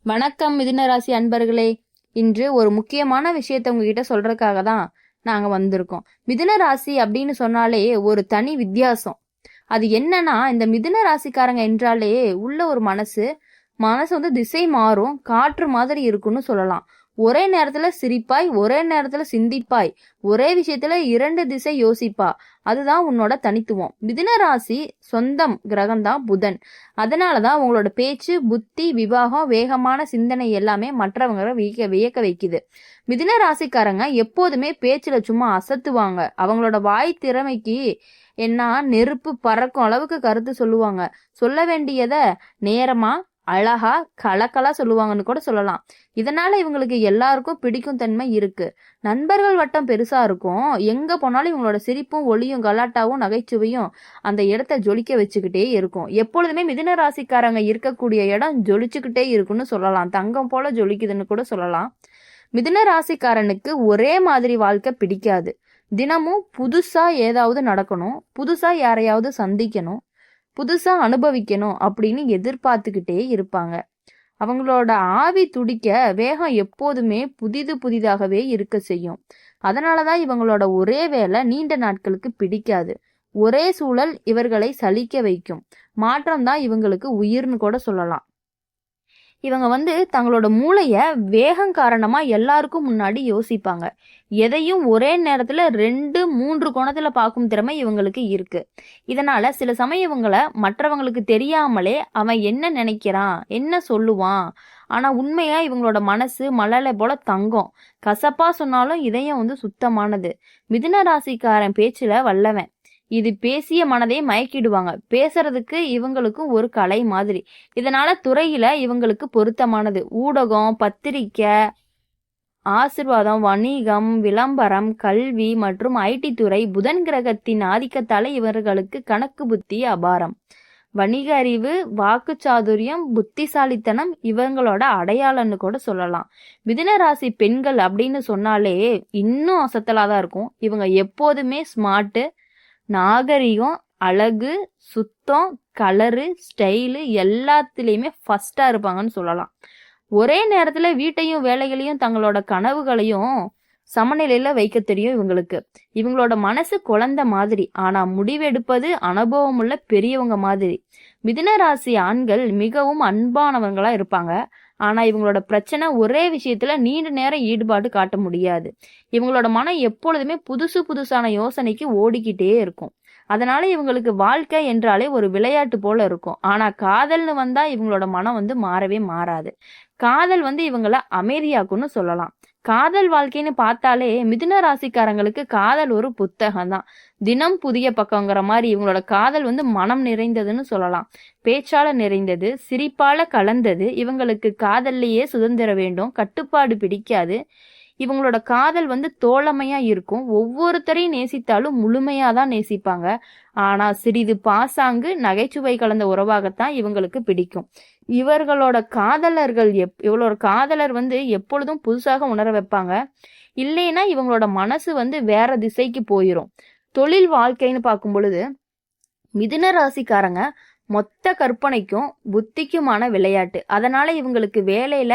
வணக்கம் மிதுன ராசி அன்பர்களே. இன்று ஒரு முக்கியமான விஷயத்த உங்ககிட்ட சொல்றதுக்காக தான் நாங்க வந்திருக்கோம். மிதுன ராசி அப்படின்னு சொன்னாலே ஒரு தனி வித்தியாசம். அது என்னன்னா, இந்த மிதுன ராசிக்காரங்க என்றாலே உள்ள ஒரு மனசு மனசு வந்து திசை மாறும், காற்று மாதிரி இருக்குன்னு சொல்லலாம். ஒரே நேரத்துல சிரிப்பாய், ஒரே நேரத்துல சிந்திப்பாய், ஒரே விஷயத்துல 2 திசை யோசிப்பா. அதுதான் உன்னோட தனித்துவம். மிதுன ராசி சொந்தம் கிரகம் தான் புதன். அதனாலதான் உங்களோட பேச்சு, புத்தி, விவாகம், வேகமான சிந்தனை எல்லாமே மற்றவங்களை வியக்க வைக்குது. மிதுன ராசிக்காரங்க எப்போதுமே பேச்சுல சும்மா அசத்துவாங்க. அவங்களோட வாய் திறமைக்கு என்ன நெருப்பு பறக்கும் அளவுக்கு கருத்து சொல்லுவாங்க. சொல்ல வேண்டியத நேரமா அழகா கலக்கலா சொல்லுவாங்கன்னு கூட சொல்லலாம். இதனால இவங்களுக்கு எல்லாருக்கும் பிடிக்கும் தன்மை இருக்கு. நண்பர்கள் வட்டம் பெருசா இருக்கும். எங்க போனாலும் இவங்களோட சிரிப்பும் ஒளியும் கலாட்டாவும் நகைச்சுவையும் அந்த இடத்த ஜொலிக்க வச்சுக்கிட்டே இருக்கும். எப்பொழுதுமே மிதுன ராசிக்காரங்க இருக்கக்கூடிய இடம் ஜொலிச்சுக்கிட்டே இருக்குன்னு சொல்லலாம். தங்கம் போல ஜொலிக்குதுன்னு கூட சொல்லலாம். மிதுன ராசிக்காரனுக்கு ஒரே மாதிரி வாழ்க்கை பிடிக்காது. தினமும் புதுசா ஏதாவது நடக்கணும், புதுசா யாரையாவது சந்திக்கணும், புதுசா அனுபவிக்கணும் அப்படின்னு எதிர்பார்த்துக்கிட்டே இருப்பாங்க. அவங்களோட ஆவி துடிக்க வேகம் எப்போதுமே புதிதாகவே இருக்க செய்யும். அதனாலதான் இவங்களோட ஒரே வேலை நீண்ட நாட்களுக்கு பிடிக்காது. ஒரே சூழல் இவர்களை சலிக்க வைக்கும். மாற்றம் தான் இவங்களுக்கு உயிர்னு கூட சொல்லலாம். இவங்க தங்களோட மூளைய வேகம் காரணமா எல்லாருக்கும் முன்னாடி யோசிப்பாங்க. எதையும் ஒரே நேரத்துல 2-3 கோணத்துல பார்க்கும் திறமை இவங்களுக்கு இருக்கு. இதனால சில சமயம் இவங்களை மற்றவங்களுக்கு தெரியாமலே அவன் என்ன நினைக்கிறான், என்ன சொல்லுவான், ஆனா உண்மையா இவங்களோட மனசு மழலை போல தங்கம். கசப்பா சொன்னாலும் இதயம் சுத்தமானது. மிதுன ராசிக்காரன் பேச்சுல வல்லவன். இது பேசிய மனதை மயக்கிடுவாங்க. பேசுறதுக்கு இவங்களுக்கும் ஒரு கலை மாதிரி. இதனால துறையில இவங்களுக்கு பொருத்தமானது. ஊடகம், பத்திரிக்கை, ஆசிர்வாதம், வணிகம், விளம்பரம், கல்வி மற்றும் ஐடி துறை. புதன் கிரகத்தின் ஆதிக்கத்தால இவர்களுக்கு கணக்கு புத்தி அபாரம். வணிக அறிவு, வாக்கு சாதுரியம், புத்திசாலித்தனம் இவங்களோட அடையாளம்னு கூட சொல்லலாம். மிதுன ராசி பெண்கள் அப்படின்னு சொன்னாலே இன்னும் அசத்தலாதான் இருக்கும். இவங்க எப்போதுமே ஸ்மார்ட், நாகரிகம், அழகு, சுத்தம், கலரு, ஸ்டைலு எல்லாத்துலேயுமே ஃபர்ஸ்டா இருப்பாங்கன்னு சொல்லலாம். ஒரே நேரத்துல வீட்டையும் வேலைகளையும் தங்களோட கனவுகளையும் சமநிலையில வைக்க தெரியும் இவங்களுக்கு. இவங்களோட மனசு குழந்தை மாதிரி, ஆனா முடிவெடுப்பது அனுபவம் உள்ள பெரியவங்க மாதிரி. மிதுன ராசி ஆண்கள் மிகவும் அன்பானவங்களா இருப்பாங்க. ஆனா இவங்களோட பிரச்சனை ஒரே விஷயத்துல நீண்ட நேரம் ஈடுபாடு காட்ட முடியாது. இவங்களோட மனம் எப்பொழுதுமே புதுசான யோசனைக்கு ஓடிக்கிட்டே இருக்கும். அதனால இவங்களுக்கு வாழ்க்கை என்றாலே ஒரு விளையாட்டு போல இருக்கும். ஆனா காதல்னு வந்தா இவங்களோட மனம் மாறவே மாறாது. காதல் இவங்களை அமைதியாக்கும்னு சொல்லலாம். காதல் வாழ்க்கைன்னு பார்த்தாலே மிதுன ராசிக்காரங்களுக்கு காதல் ஒரு புத்தகம் தான். தினம் புதிய பக்கங்கிற மாதிரி இவங்களோட காதல் மனம் நிறைந்ததுன்னு சொல்லலாம். பேச்சால நிறைந்தது, சிரிப்பால கலந்தது. இவங்களுக்கு காதல்லையே சுதந்திரம் வேண்டும், கட்டுப்பாடு பிடிக்காது. இவங்களோட காதல் தோழமையா இருக்கும். ஒவ்வொருத்தரையும் நேசித்தாலும் முழுமையா தான் நேசிப்பாங்க. ஆனா சிறிது பாசாங்கு, நகைச்சுவை கலந்த உறவாகத்தான் இவங்களுக்கு பிடிக்கும். இவர்களோட காதலர் எப்பொழுதும் புதுசாக உணர வைப்பாங்க. இல்லைன்னா இவங்களோட மனசு வேற திசைக்கு போயிரும். தொழில் வாழ்க்கைன்னு பார்க்கும் பொழுது மிதுன ராசிக்காரங்க மொத்த கற்பனைக்கும் புத்திக்குமான விளையாட்டு. அதனால இவங்களுக்கு வேலையில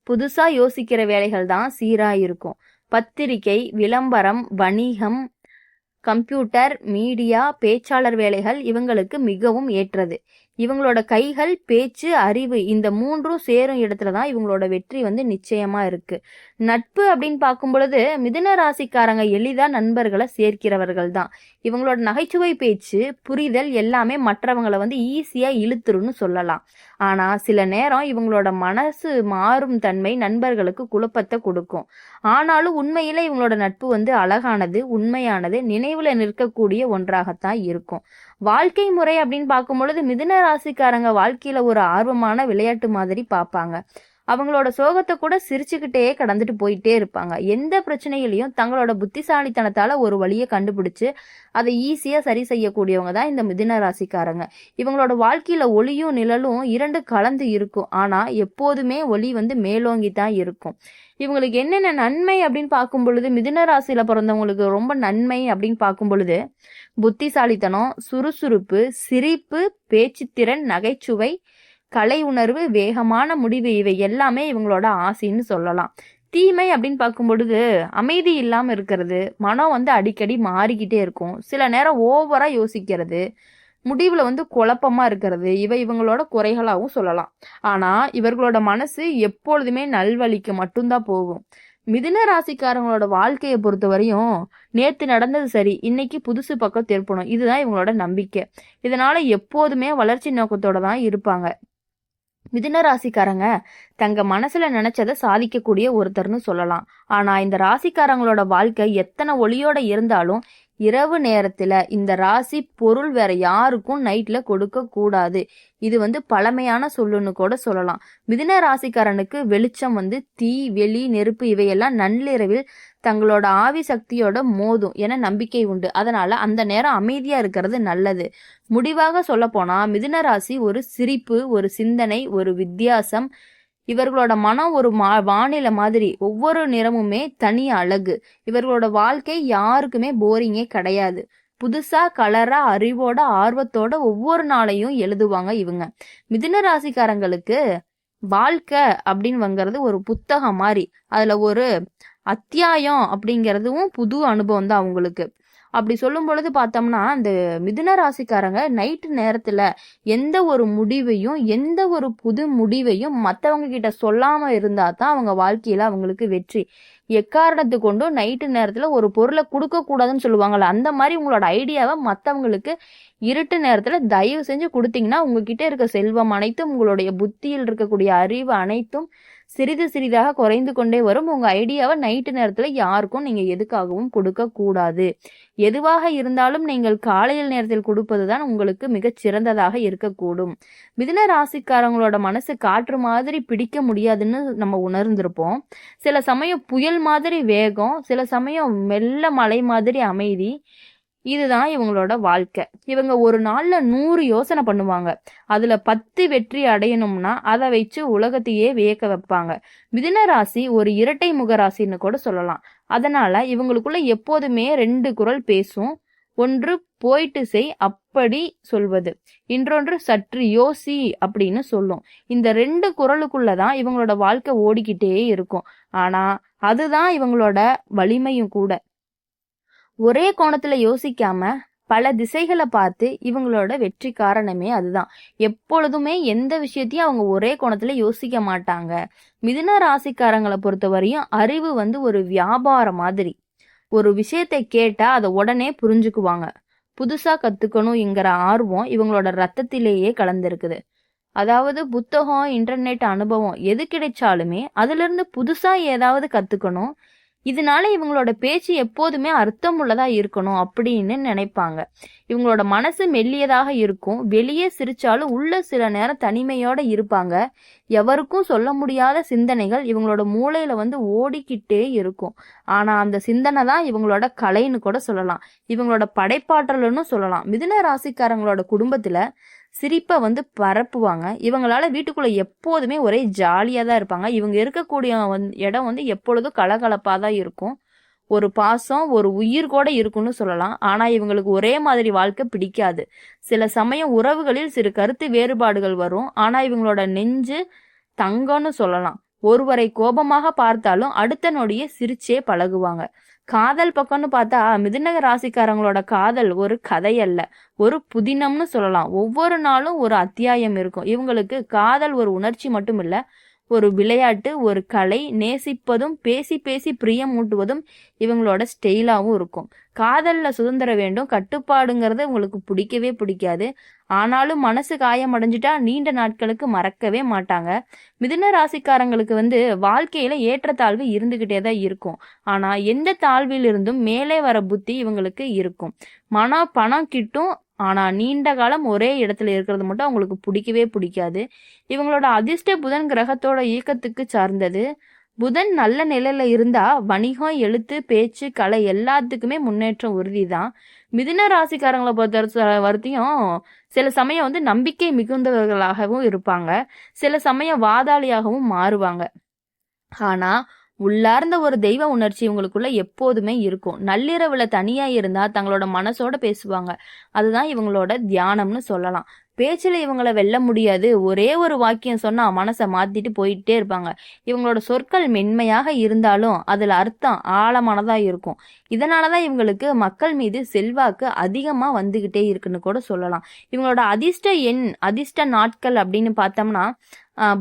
புதுசா யோசிக்கிற வேலைகள் தான் சீரா இருக்கும். பத்திரிகை, விளம்பரம், வணிகம், கம்ப்யூட்டர், மீடியா, பேச்சாளர் வேலைகள் இவங்களுக்கு மிகவும் ஏற்றது. இவங்களோட கைகள், பேச்சு, அறிவு இந்த 3ம் சேரும் இடத்துலதான் இவங்களோட வெற்றி நிச்சயமா இருக்கு. நட்பு அப்படின்னு பார்க்கும் பொழுது மிதுன ராசிக்காரங்க எளிதா நண்பர்களை சேர்க்கிறவர்கள் தான். இவங்களோட நகைச்சுவை பேச்சு, புரிதல் எல்லாமே மற்றவங்களை ஈஸியா இழுத்துருன்னு சொல்லலாம். ஆனா சில நேரம் இவங்களோட மனசு மாறும் தன்மை நண்பர்களுக்கு குழப்பத்தை கொடுக்கும். ஆனாலும் உண்மையில இவங்களோட நட்பு அழகானது, உண்மையானது, நினைவுல நிற்கக்கூடிய ஒன்றாகத்தான் இருக்கும். வாழ்க்கை முறை அப்படின்னு பார்க்கும் பொழுது மிதுன ராசிக்காரங்க வாழ்க்கையில ஒரு ஆர்வமான விளையாட்டு மாதிரி பார்ப்பாங்க. அவங்களோட சோகத்தை கூட சிரிச்சுக்கிட்டே கடந்துட்டு போயிட்டே இருப்பாங்க. எந்த பிரச்சனைகளையும் தங்களோட புத்திசாலித்தனத்தால ஒரு வழியை கண்டுபிடிச்சு அதை ஈஸியா சரி செய்யக்கூடியவங்க தான் இந்த மிதுன ராசிக்காரங்க. இவங்களோட வாழ்க்கையில ஒளியும் நிழலும் 2 கலந்து இருக்கும். ஆனா எப்போதுமே ஒளி மேலோங்கி தான் இருக்கும். இவங்களுக்கு என்னென்ன நன்மை அப்படின்னு பார்க்கும் பொழுது மிதுன ராசியில பிறந்தவங்களுக்கு ரொம்ப நன்மை அப்படின்னு பார்க்கும் பொழுது புத்திசாலித்தனம், சுறுசுறுப்பு, சிரிப்பு, பேச்சுத்திறன், நகைச்சுவை, கலை உணர்வு, வேகமான முடிவு, இவை எல்லாமே இவங்களோட ஆசைன்னு சொல்லலாம். தீமை அப்படின்னு பார்க்கும் பொழுது அமைதி இல்லாம இருக்கிறது, மனம் வந்து அடிக்கடி மாறிக்கிட்டே இருக்கும், சில நேரம் ஓவரா யோசிக்கிறது, முடிவுல வந்து குழப்பமா இருக்கிறது, இவை இவங்களோட குறைகளாகவும் சொல்லலாம். ஆனா இவர்களோட மனசு எப்பொழுதுமே நல்வழிக்கு மட்டும்தான் போகும். மிதுன ராசிக்காரங்களோட வாழ்க்கையை பொறுத்த வரையும் நேத்து நடந்தது சரி, இன்னைக்கு புதுசு பக்கம் திருப்பணும், இதுதான் இவங்களோட நம்பிக்கை. இதனால எப்போதுமே வளர்ச்சி நோக்கத்தோட தான் இருப்பாங்க. மிதுன ராசிக்காரங்க தங்க மனசுல நினைச்சதை சாதிக்கக்கூடிய ஒருத்தர்னு சொல்லலாம். ஆனா இந்த ராசிக்காரங்களோட வாழ்க்கை எத்தனை ஒளியோட இருந்தாலும் இரவு நேரத்துல இந்த ராசி பொருள் வேற யாருக்கும் நைட்ல கொடுக்க கூடாது. இது வந்து பழமையான சொல்லுன்னு கூட சொல்லலாம். மிதுன ராசிக்காரனுக்கு வெளிச்சம் வந்து தீ, வெளி, நெருப்பு இவையெல்லாம் நள்ளிரவில் தங்களோட ஆவி சக்தியோட மோதும் என நம்பிக்கை உண்டு. அதனால அந்த நேரம் அமைதியா இருக்கிறது நல்லது. முடிவாக சொல்ல போனா மிதுன ராசி ஒரு சிரிப்பு, ஒரு சிந்தனை, ஒரு வித்தியாசம். இவர்களோட மனம் ஒரு வானிலை மாதிரி, ஒவ்வொரு நிறமுமே தனி அழகு. இவர்களோட வாழ்க்கை யாருக்குமே போரிங்கே கிடையாது. புதுசா கலரா அறிவோட ஆர்வத்தோட ஒவ்வொரு நாளையும் எழுதுவாங்க இவங்க. மிதுன ராசிக்காரங்களுக்கு வாழ்க்கை அப்படின்னு ஒரு புத்தகம் மாதிரி. அதுல ஒரு அத்தியாயம் அப்படிங்கிறதும் புது அனுபவம் தான் அவங்களுக்கு. அப்படி சொல்லும் பொழுது பார்த்தோம்னா இந்த மிதுன ராசிக்காரங்க நைட்டு நேரத்துல எந்த ஒரு முடிவையும், எந்த ஒரு புது முடிவையும் மற்றவங்க கிட்ட சொல்லாம இருந்தா தான் அவங்க வாழ்க்கையில அவங்களுக்கு வெற்றி. எக்காரணத்து கொண்டும் நைட்டு நேரத்துல ஒரு பொருளை கொடுக்க கூடாதுன்னு சொல்லுவாங்கல்ல, அந்த மாதிரி உங்களோட ஐடியாவை மற்றவங்களுக்கு இருட்டு நேரத்துல தயவு செஞ்சு கொடுத்தீங்கன்னா உங்ககிட்ட இருக்க செல்வம் அனைத்தும், உங்களுடைய புத்தியில் இருக்கக்கூடிய அறிவு அனைத்தும் சிறிது சிறிதாக குறைந்து கொண்டே வரும். உங்க ஐடியாவை நைட்டு நேரத்துல யாருக்கும் நீங்க எதுக்காகவும் கொடுக்க கூடாது. எதுவாக இருந்தாலும் நீங்கள் காலையில் நேரத்தில் கொடுப்பதுதான் உங்களுக்கு மிகச் சிறந்ததாக இருக்கக்கூடும். மிதுன ராசிக்காரங்களோட மனசு காற்று மாதிரி பிடிக்க முடியாதுன்னு நம்ம உணர்ந்திருப்போம். சில சமயம் புயல் மாதிரி வேகம், சில சமயம் மெல்ல மலை மாதிரி அமைதி. இதுதான் இவங்களோட வாழ்க்கை. இவங்க ஒரு நாள்ல 100 யோசனை பண்ணுவாங்க. அதுல 10 வெற்றி அடையணும்னா அதை வச்சு உலகத்தையே வியக்க வைப்பாங்க. மிதுன ராசி ஒரு இரட்டை முக ராசின்னு கூட சொல்லலாம். அதனால இவங்களுக்குள்ள எப்போதுமே 2 குரல் பேசும். ஒன்று போயிட்டு செய் அப்படி சொல்வது, இன்னொன்று சற்று யோசி அப்படின்னு சொல்லும். இந்த 2 குரலுக்குள்ளதான் இவங்களோட வாழ்க்கை ஓடிக்கிட்டே இருக்கும். ஆனா அதுதான் இவங்களோட வலிமையும் கூட. ஒரே கோணத்துல யோசிக்காம பல திசைகளை பார்த்து இவங்களோட வெற்றி காரணமே அதுதான். எப்பொழுதுமே எந்த விஷயத்தையும் அவங்க ஒரே கோணத்துல யோசிக்க மாட்டாங்க. மிதுன ராசிக்காரங்களை பொறுத்த வரையும் அறிவு வந்து ஒரு வியாபாரம் மாதிரி. ஒரு விஷயத்தை கேட்டா அதை உடனே புரிஞ்சுக்குவாங்க. புதுசா கத்துக்கணும்ங்கிற ஆர்வம் இவங்களோட ரத்தத்திலேயே கலந்திருக்குது. அதாவது புத்தகம், இன்டர்நெட் அனுபவம் எது கிடைச்சாலுமே அதுல இருந்து புதுசா ஏதாவது கத்துக்கணும், இதனால இவங்களோட பேச்சு எப்போதுமே அர்த்தம் உள்ளதா இருக்கணும் அப்படின்னு நினைப்பாங்க. இவங்களோட மனசு மெல்லியதாக இருக்கும். வெளியே சிரிச்சாலும் உள்ள சில நேரம் தனிமையோட இருப்பாங்க. எவருக்கும் சொல்ல முடியாத சிந்தனைகள் இவங்களோட மூளையில வந்து ஓடிக்கிட்டே இருக்கும். ஆனா அந்த சிந்தனை தான் இவங்களோட கலைன்னு கூட சொல்லலாம், இவங்களோட படைப்பாற்றல்னு சொல்லலாம். மிதுன ராசிக்காரங்களோட குடும்பத்துல சிரிப்பை வந்து பரப்புவாங்க. இவங்களால வீட்டுக்குள்ள எப்போதுமே ஒரே ஜாலியா தான் இருப்பாங்க. இவங்க இருக்கக்கூடிய இடம் வந்து எப்பொழுதும் கலகலப்பா தான் இருக்கும். ஒரு பாசம், ஒரு உயிர் கூட இருக்குன்னு சொல்லலாம். ஆனா இவங்களுக்கு ஒரே மாதிரி வாழ்க்கை பிடிக்காது. சில சமயம் உறவுகளில் சிறு கருத்து வேறுபாடுகள் வரும். ஆனா இவங்களோட நெஞ்சு தங்கம்னு சொல்லலாம். ஒருவரை கோபமாக பார்த்தாலும் அடுத்த நொடியே சிரிச்சே பழகுவாங்க. காதல் பக்கம்னு பார்த்தா மிதுன ராசிக்காரங்களோட காதல் ஒரு கதை அல்ல, ஒரு புதினம்னு சொல்லலாம். ஒவ்வொரு நாளும் ஒரு அத்தியாயம் இருக்கும். இவங்களுக்கு காதல் ஒரு உணர்ச்சி மட்டும் இல்ல, ஒரு விளையாட்டு, ஒரு கலை. நேசிப்பதும் பேசி பேசி பிரியம் ஊட்டுவதும் இவங்களோட ஸ்டைலாவும் இருக்கும். காதல்ல சுதந்திரம் வேண்டும், கட்டுப்பாடுங்கிறது உங்களுக்கு பிடிக்கவே பிடிக்காது. ஆனாலும் மனசு காயமடைஞ்சிட்டா நீண்ட நாட்களுக்கு மறக்கவே மாட்டாங்க. மிதுன ராசிக்காரங்களுக்கு வந்து வாழ்க்கையில ஏற்றத்தாழ்வு இருந்துகிட்டே தான் இருக்கும். ஆனா எந்த தாழ்விலிருந்தும் மேலே வர புத்தி இவங்களுக்கு இருக்கும். பணம் கிட்டும், ஆனா நீண்ட காலம் ஒரே இடத்துல இருக்கிறது மட்டும் அவங்களுக்கு பிடிக்கவே பிடிக்காது. இவங்களோட அதிர்ஷ்ட புதன் கிரகத்தோட இயக்கத்துக்கு சார்ந்தது. புதன் நல்ல நிலையில இருந்தா வணிகம், எழுத்து, பேச்சு, கலை எல்லாத்துக்குமே முன்னேற்றம் உறுதிதான். மிதுன ராசிக்காரங்களை பொறுத்த வரைக்கும் சில சமயம் வந்து நம்பிக்கை மிகுந்தவர்களாகவும் இருப்பாங்க, சில சமயம் வாதாளியாகவும் மாறுவாங்க. ஆனா உள்ளார்ந்த ஒரு தெய்வ உணர்ச்சி இவங்களுக்குள்ள எப்போதுமே இருக்கும். நள்ளிரவுல தனியா இருந்தா தங்களோட மனசோட பேசுவாங்க. அதுதான் இவங்களோட தியானம்னு சொல்லலாம். பேச்சுல இவங்களை வெல்ல முடியாது. ஒரே ஒரு வாக்கியம் சொன்னா மனசை மாத்திட்டு போயிட்டே இருப்பாங்க. இவங்களோட சொற்கள் மென்மையாக இருந்தாலும் அதுல அர்த்தம் ஆழமானதா இருக்கும். இதனாலதான் இவங்களுக்கு மக்கள் மீது செல்வாக்கு அதிகமா வந்துகிட்டே இருக்குன்னு கூட சொல்லலாம். இவங்களோட அதிர்ஷ்ட நாட்கள் அப்படின்னு பார்த்தோம்னா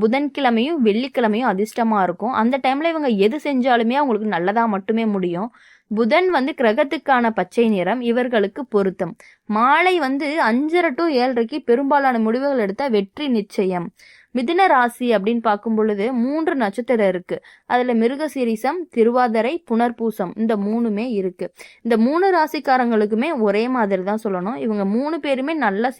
புதன்கிழமையும் வெள்ளிக்கிழமையும் அதிர்ஷ்டமா இருக்கும். அந்த டைம்ல இவங்க எது செஞ்சாலுமே அவங்களுக்கு நல்லதா மட்டுமே முடியும். புதன் கிரகத்துக்கான பச்சை நிறம் இவர்களுக்கு பொருத்தம். மாலை 5:30 to 7:30 பெரும்பாலான முடிவுகள் எடுத்தா வெற்றி நிச்சயம். மிதுன ராசி அப்படின்னு பார்க்கும் பொழுது 3 நட்சத்திரம் இருக்கு. அதுல மிருகசீரிசம், திருவாதிரை, புனர்பூசம் இந்த 3மே இருக்கு. இந்த 3 ராசிக்காரங்களுக்குமே ஒரே மாதிரி தான் சொல்லணும். இவங்க 3 பேருமே நல்ல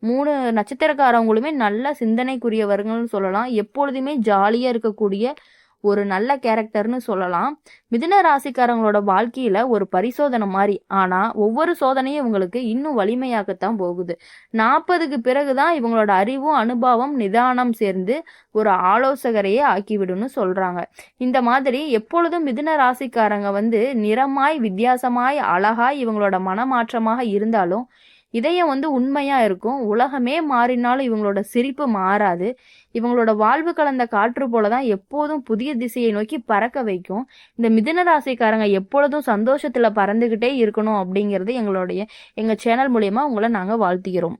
3 நட்சத்திரக்காரங்களுமே நல்ல சிந்தனைக்குரியவர்கள்னு சொல்லலாம். எப்பொழுதுமே ஜாலியா இருக்கக்கூடிய ஒரு நல்ல கேரக்டர்னு சொல்லலாம். மிதுன ராசிக்காரங்களோட வாழ்க்கையில ஒரு பரிசோதனை மாதிரி. ஆனா ஒவ்வொரு சோதனையும் இவங்களுக்கு இன்னும் வலிமையாகத்தான் போகுது. 40க்கு பிறகுதான் இவங்களோட அறிவும் அனுபவம் நிதானம் சேர்ந்து ஒரு ஆலோசகரையே ஆக்கிவிடும்னு சொல்றாங்க. இந்த மாதிரி எப்பொழுதும் மிதுன ராசிக்காரங்க நிறமாய் வித்தியாசமாய் அழகாய் இவங்களோட மனமாற்றமாக இருந்தாலும் இதயம் உண்மையா இருக்கும். உலகமே மாறினாலும் இவங்களோட சிரிப்பு மாறாது. இவங்களோட வாழ்வு கலந்த காற்று போலதான் எப்போதும் புதிய திசையை நோக்கி பறக்க வைக்கும். இந்த மிதுன ராசிக்காரங்க எப்பொழுதும் சந்தோஷத்துல பறந்துகிட்டே இருக்கணும் அப்படிங்கிறது எங்க சேனல் மூலியமா உங்களை நாங்க வாழ்த்துகிறோம்.